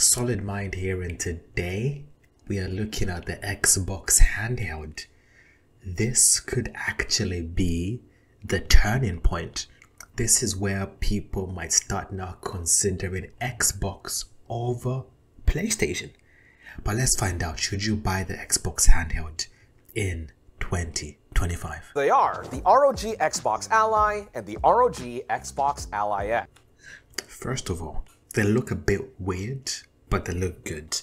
Solid Mind here, and today we are looking at the Xbox Handheld. This could actually be the turning point. This is where people might start now considering Xbox over PlayStation. But let's find out, should you buy the Xbox Handheld in 2025? They are the ROG Xbox Ally and the ROG Xbox Ally X. First of all, they look a bit weird, but they look good.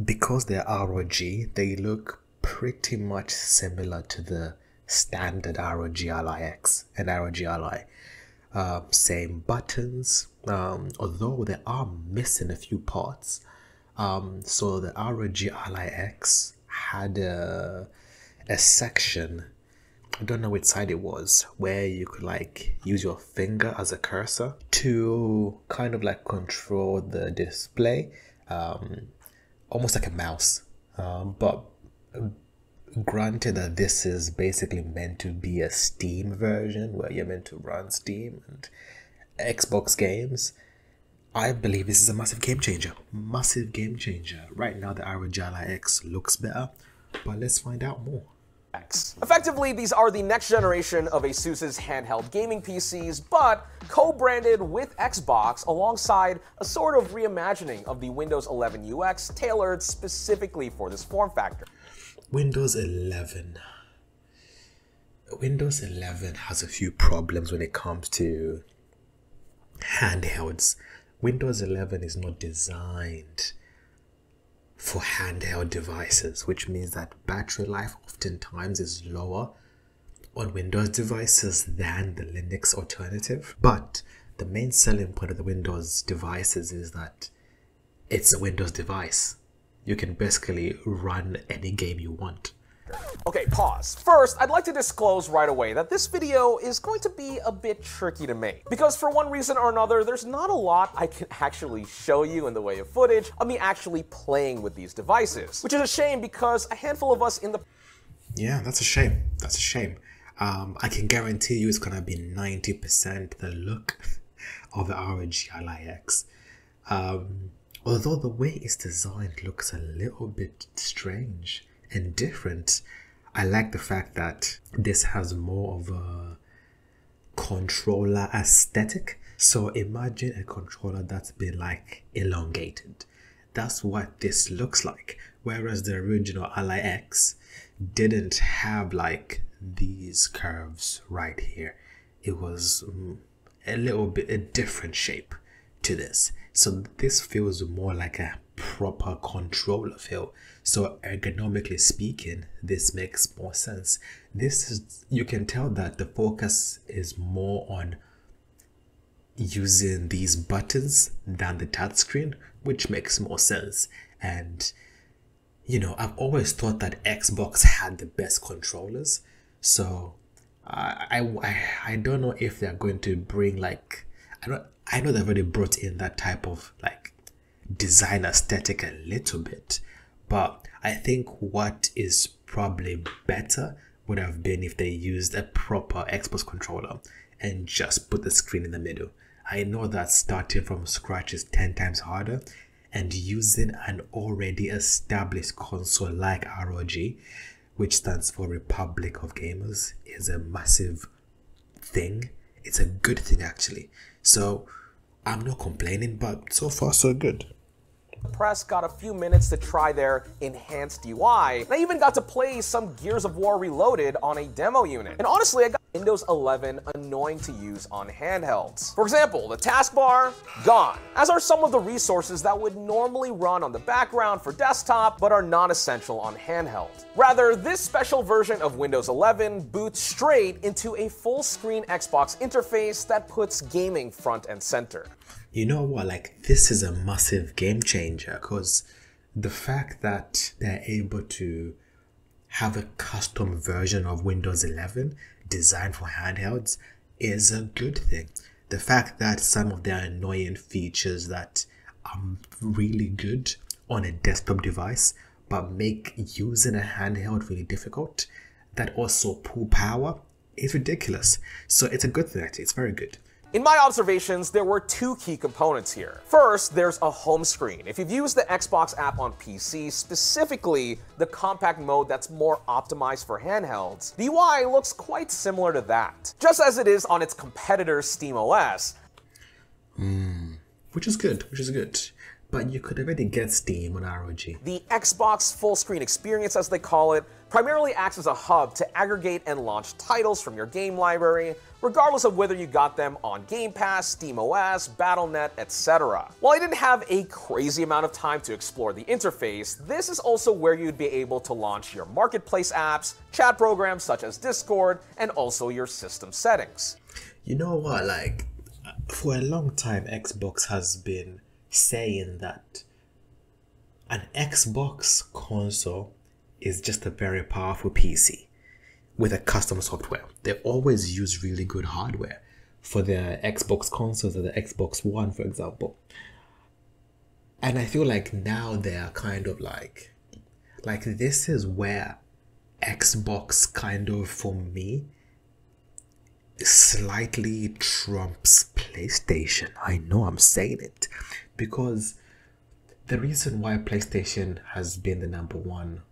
Because they're ROG, they look pretty much similar to the standard ROG Ally X and ROG Ally. Same buttons, although they are missing a few parts. So the ROG Ally X had a section, I don't know which side it was, where you could like use your finger as a cursor to kind of like control the display, almost like a mouse. But granted that this is basically meant to be a Steam version where you're meant to run Steam and Xbox games, I believe this is a massive game changer. Massive game changer. Right now the ROG Ally X looks better, but let's find out more. Effectively, these are the next generation of Asus's handheld gaming PCs, but co-branded with Xbox alongside a sort of reimagining of the Windows 11 UX tailored specifically for this form factor. Windows 11 has a few problems when it comes to handhelds. Windows 11 is not designed for handheld devices, which means that battery life oftentimes is lower on Windows devices than the Linux alternative. But the main selling point of the Windows devices is that it's a Windows device. You can basically run any game you want. Okay, pause. First, I'd like to disclose right away that this video is going to be a bit tricky to make, because for one reason or another, there's not a lot I can actually show you in the way of footage of me actually playing with these devices, which is a shame because a handful of us in the... Yeah, that's a shame. That's a shame. I can guarantee you it's gonna be 90% the look of the ROG Ally X. Although the way it's designed looks a little bit strange and different, I like the fact that this has more of a controller aesthetic. So imagine a controller that's been like elongated. That's what this looks like. Whereas the original Ally X didn't have like these curves right here. It was a little bit a different shape to this. So this feels more like a proper controller feel. So ergonomically speaking, this makes more sense. This is, you can tell that the focus is more on using these buttons than the touchscreen, which makes more sense. And you know, I've always thought that Xbox had the best controllers. So I don't know if they're going to bring like, I know they've already brought in that type of like design aesthetic a little bit, but I think what is probably better would have been if they used a proper Xbox controller and just put the screen in the middle. I know that starting from scratch is 10 times harder, and using an already established console like ROG, which stands for Republic of Gamers, is a massive thing. It's a good thing actually. So I'm not complaining, but so far so good. The press got a few minutes to try their enhanced UI, and I even got to play some Gears of War Reloaded on a demo unit. And honestly, I got Windows 11 annoying to use on handhelds. For example, the taskbar, gone, as are some of the resources that would normally run on the background for desktop, but are not essential on handheld. Rather, this special version of Windows 11 boots straight into a full-screen Xbox interface that puts gaming front and center. You know what, like this is a massive game changer, because the fact that they're able to have a custom version of Windows 11 designed for handhelds is a good thing. The fact that some of their annoying features that are really good on a desktop device but make using a handheld really difficult, that also pull power, is ridiculous. So it's a good thing actually, it's very good. In my observations, there were two key components here. First, there's a home screen. If you've used the Xbox app on PC, specifically the compact mode that's more optimized for handhelds, the UI looks quite similar to that, just as it is on its competitor SteamOS. Which is good, But you could already get Steam on ROG. The Xbox full screen experience, as they call it, primarily acts as a hub to aggregate and launch titles from your game library, regardless of whether you got them on Game Pass, SteamOS, Battle.net, etc. While I didn't have a crazy amount of time to explore the interface, this is also where you'd be able to launch your marketplace apps, chat programs such as Discord, and also your system settings. You know what, like, for a long time, Xbox has been saying that an Xbox console is just a very powerful PC with a custom software. They always use really good hardware for their Xbox consoles or the Xbox One, for example. And I feel like now they're kind of like this is where Xbox kind of, for me, slightly trumps PlayStation. I know I'm saying it, because the reason why PlayStation has been the number one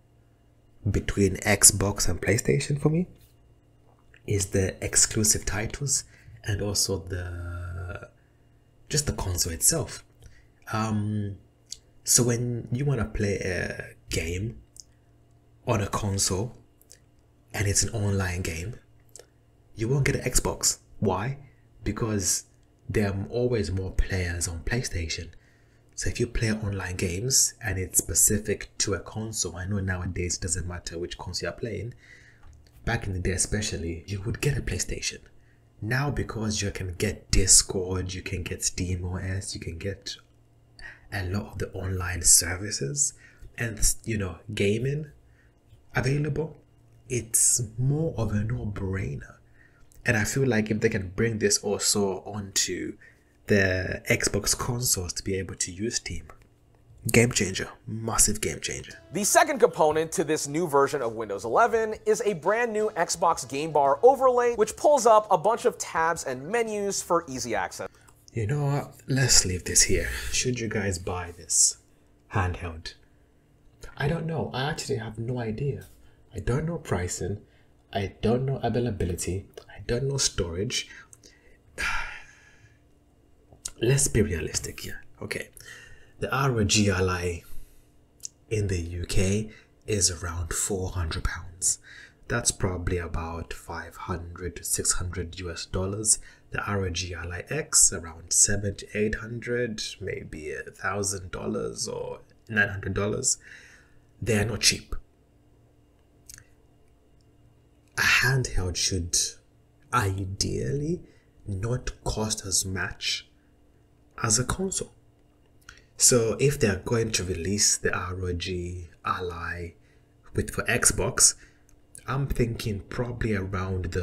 between Xbox and PlayStation for me is the exclusive titles and also the console itself. So when you want to play a game on a console and it's an online game, you won't get an Xbox. Why? Because there are always more players on PlayStation. So if you play online games and it's specific to a console, I know nowadays it doesn't matter which console you're playing. Back in the day especially, you would get a PlayStation. Now, because you can get Discord, you can get SteamOS, you can get a lot of the online services and, you know, gaming available, it's more of a no-brainer. And I feel like if they can bring this also onto the Xbox consoles to be able to use Steam, game changer, massive game changer. The second component to this new version of Windows 11 is a brand new Xbox Game Bar overlay, which pulls up a bunch of tabs and menus for easy access. You know what? Let's leave this here. Should you guys buy this handheld? I don't know. I actually have no idea. I don't know pricing. I don't know availability. I don't know storage. Let's be realistic here. Okay. The ROG Ally in the UK is around £400. That's probably about 500 to 600 US dollars. The ROG Ally X around 700 to 800, maybe $1,000 or $900. They're not cheap. A handheld should ideally not cost as much as a console. So if they're going to release the ROG Ally for Xbox, I'm thinking probably around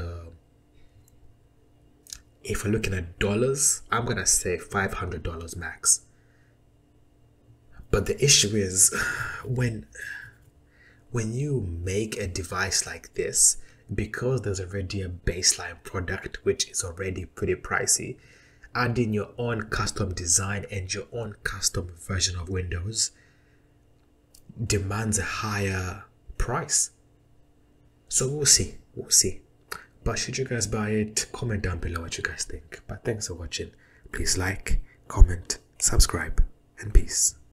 if we're looking at dollars, I'm gonna say $500 max. But the issue is when you make a device like this, because there's already a baseline product which is already pretty pricey, adding your own custom design and your own custom version of Windows demands a higher price. So we'll see. But should you guys buy it? Comment down below what you guys think. But thanks for watching. Please like, comment, subscribe, and peace.